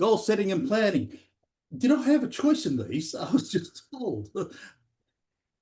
goal setting and planning. Did I have a choice in these? I was just told.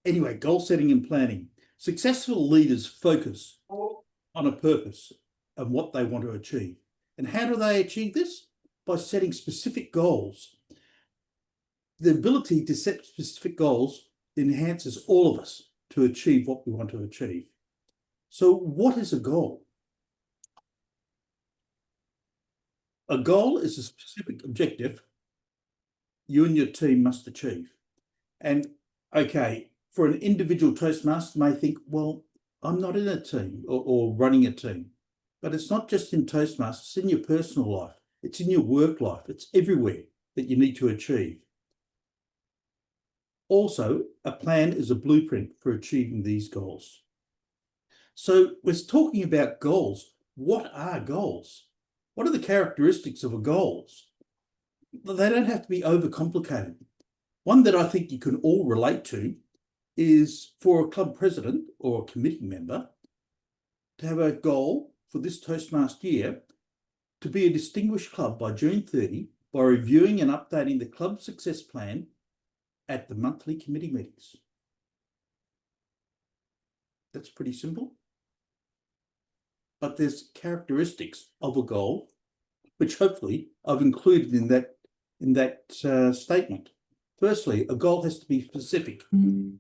Anyway, goal setting and planning. Successful leaders focus on a purpose and what they want to achieve. And how do they achieve this? By setting specific goals. The ability to set specific goals enhances all of us to achieve what we want to achieve. So what is a goal? A goal is a specific objective you and your team must achieve. And okay, for an individual Toastmaster may think, well, I'm not in a team or running a team. But it's not just in Toastmasters, it's in your personal life. It's in your work life. It's everywhere that you need to achieve. Also, a plan is a blueprint for achieving these goals. So we're talking about goals. What are goals? What are the characteristics of a goals? They don't have to be overcomplicated. One that I think you can all relate to is for a club president or a committee member to have a goal for this Toastmaster year to be a distinguished club by June 30 by reviewing and updating the club success plan at the monthly committee meetings. That's pretty simple. But there's characteristics of a goal, which hopefully I've included in that statement. Firstly, a goal has to be specific.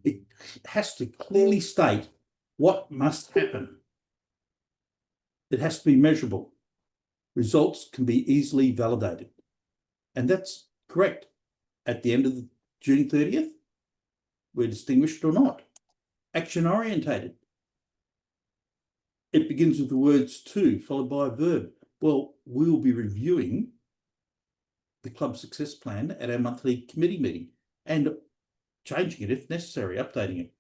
It has to clearly state what must happen. It has to be measurable. Results can be easily validated. And that's correct. At the end of June 30th, we're distinguished or not. Action orientated. It begins with the words to, followed by a verb. Well, we will be reviewing the club success plan at our monthly committee meeting and changing it if necessary, updating it.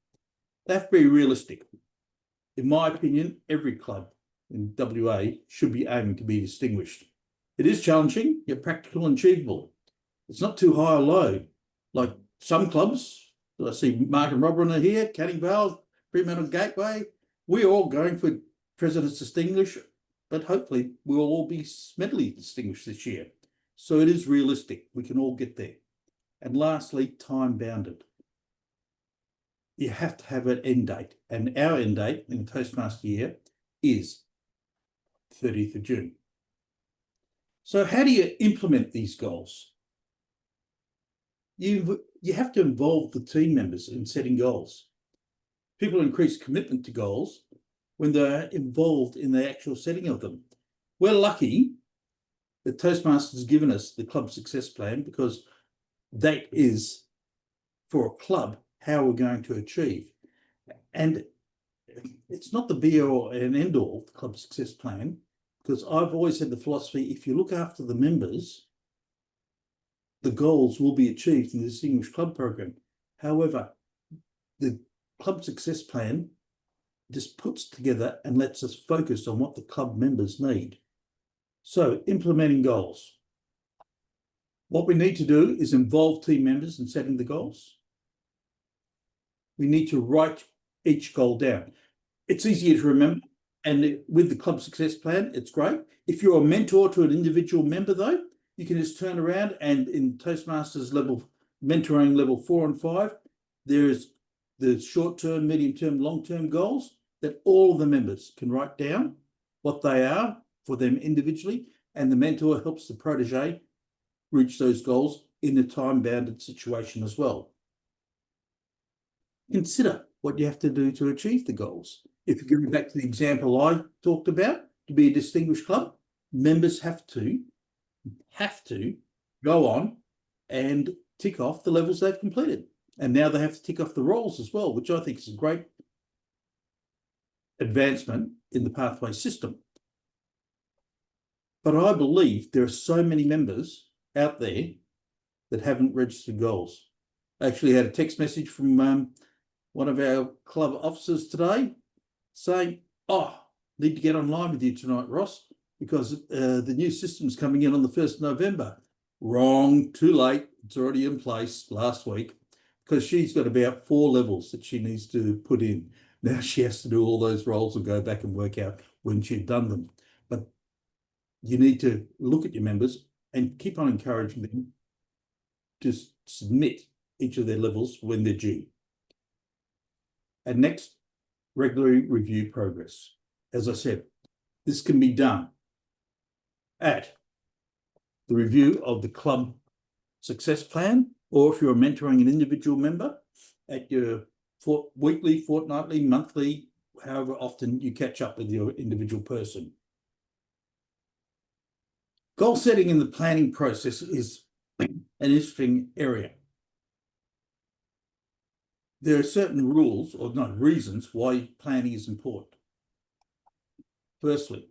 They have to be realistic. In my opinion, every club in WA should be aiming to be distinguished. It is challenging, yet practical and achievable. It's not too high or low. Like some clubs, I see Mark and Robin are here, Canning Vale, Fremantle Gateway, we're all going for President's Distinguished, but hopefully we'll all be mentally distinguished this year. So it is realistic. We can all get there. And lastly, time bounded. You have to have an end date. And our end date in the Toastmaster year is 30th of June. So how do you implement these goals? You have to involve the team members in setting goals. People increase commitment to goals when they're involved in the actual setting of them. We're lucky that Toastmasters has given us the club success plan because that is, for a club, how we're going to achieve. And it's not the be-all and end-all, the club success plan, because I've always had the philosophy, if you look after the members, the goals will be achieved in the Distinguished Club program. However, the club success plan just puts together and lets us focus on what the club members need. So, implementing goals. What we need to do is involve team members in setting the goals. We need to write each goal down. It's easier to remember, and with the club success plan, it's great. If you're a mentor to an individual member, though, you can just turn around and in Toastmasters level, mentoring level 4 and 5, there's the short-term, medium-term, long-term goals that all of the members can write down what they are for them individually, and the mentor helps the protege reach those goals in a time-bounded situation as well. Consider what you have to do to achieve the goals. If you go back to the example I talked about, to be a distinguished club, members have to go on and tick off the levels they've completed. And now they have to tick off the roles as well, which I think is a great advancement in the pathway system. But I believe there are so many members out there that haven't registered goals. I actually had a text message from one of our club officers today saying, need to get online with you tonight, Ross, because the new system's coming in on the 1st of November. Wrong, too late. It's already in place last week, because she's got about 4 levels that she needs to put in. Now she has to do all those roles and go back and work out when she'd done them. But you need to look at your members and keep on encouraging them to submit each of their levels when they're due. And next, regularly review progress. As I said, this can be done at the review of the club success plan, or if you're mentoring an individual member, at your weekly, fortnightly, monthly, however often you catch up with your individual person. Goal setting in the planning process is an interesting area. There are certain rules, or not reasons, why planning is important. Firstly,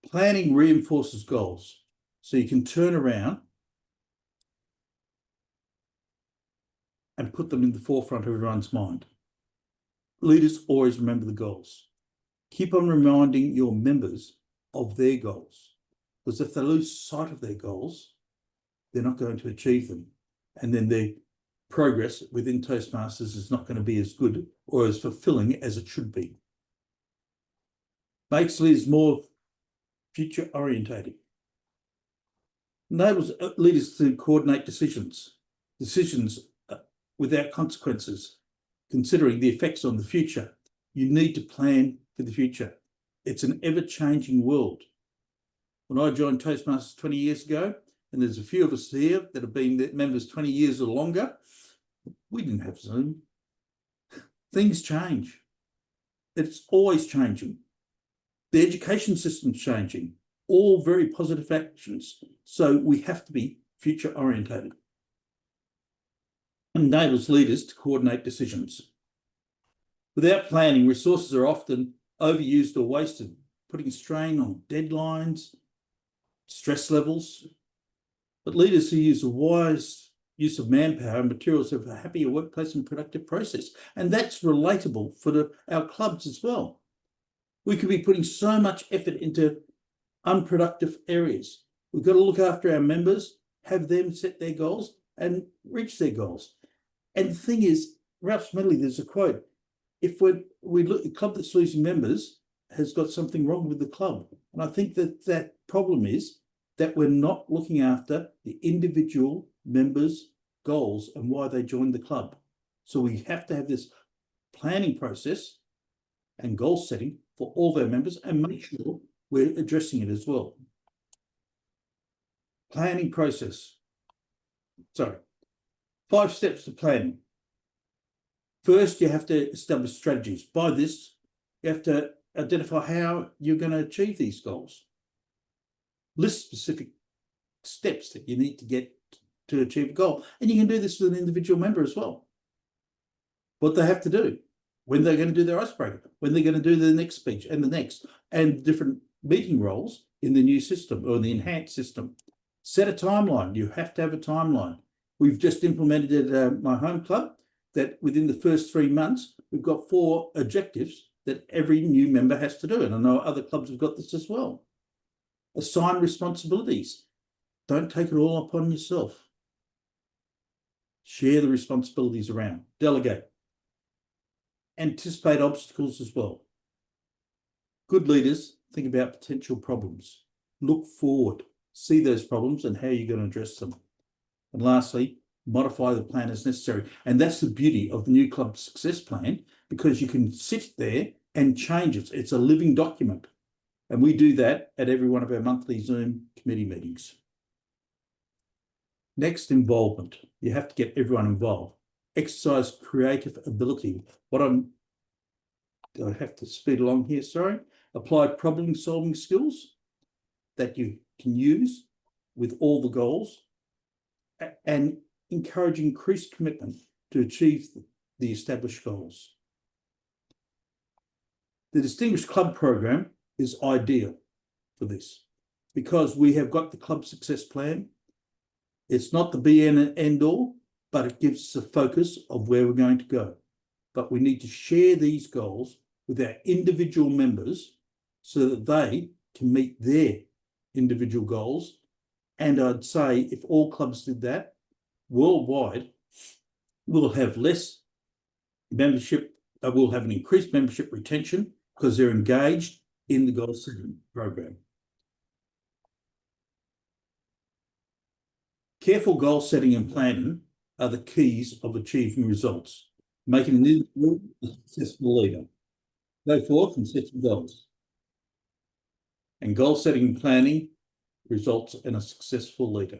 planning reinforces goals, so you can turn around and put them in the forefront of everyone's mind. Leaders always remember the goals. Keep on reminding your members of their goals, because if they lose sight of their goals, they're not going to achieve them. And then their progress within Toastmasters is not going to be as good or as fulfilling as it should be. Makes leaders more future orientated. Enables leaders to coordinate decisions without consequences, considering the effects on the future. You need to plan for the future. It's an ever-changing world. When I joined Toastmasters 20 years ago, and there's a few of us here that have been members 20 years or longer, we didn't have Zoom. Things change. It's always changing. The education system's changing. All very positive actions. So we have to be future orientated. Enables leaders to coordinate decisions. Without planning, resources are often overused or wasted, putting strain on deadlines, stress levels. But leaders who use a wise use of manpower and materials have a happier workplace and productive process. And that's relatable for our clubs as well. We could be putting so much effort into unproductive areas. We've got to look after our members, have them set their goals and reach their goals. And the thing is, Ralph Smedley, there's a quote, if we look, the club that's losing members has got something wrong with the club. And I think that problem is that we're not looking after the individual members' goals and why they joined the club. So we have to have this planning process and goal setting for all of our members and make sure we're addressing it as well. Planning process. Sorry, 5 steps to planning. First, you have to establish strategies. By this, you have to identify how you're going to achieve these goals. List specific steps that you need to get to achieve a goal. And you can do this with an individual member as well. What they have to do, when they're going to do their icebreaker, when they're going to do the next speech and the next, and different meeting roles in the new system or the enhanced system. Set a timeline. You have to have a timeline. We've just implemented at my home club that within the first 3 months, we've got 4 objectives that every new member has to do. And I know other clubs have got this as well. Assign responsibilities. Don't take it all upon yourself. Share the responsibilities around. Delegate. Anticipate obstacles as well. Good leaders think about potential problems. Look forward. See those problems and how you're going to address them. And lastly, modify the plan as necessary. And that's the beauty of the new club success plan, because you can sit there and change it. It's a living document. And we do that at every one of our monthly Zoom committee meetings. Next, involvement. You have to get everyone involved. Exercise creative ability. I have to speed along here, sorry. Apply problem-solving skills that you can use with all the goals, and encourage increased commitment to achieve the established goals. The Distinguished Club Program is ideal for this because we have got the club success plan. It's not the be and end all, but it gives us a focus of where we're going to go. But we need to share these goals with our individual members so that they can meet their individual goals. And I'd say if all clubs did that worldwide, we'll have less membership, we'll have an increased membership retention because they're engaged in the goal setting program. Careful goal setting and planning are the keys of achieving results, making an individual a successful leader. Go forth and set your goals. And goal setting and planning results in a successful leader.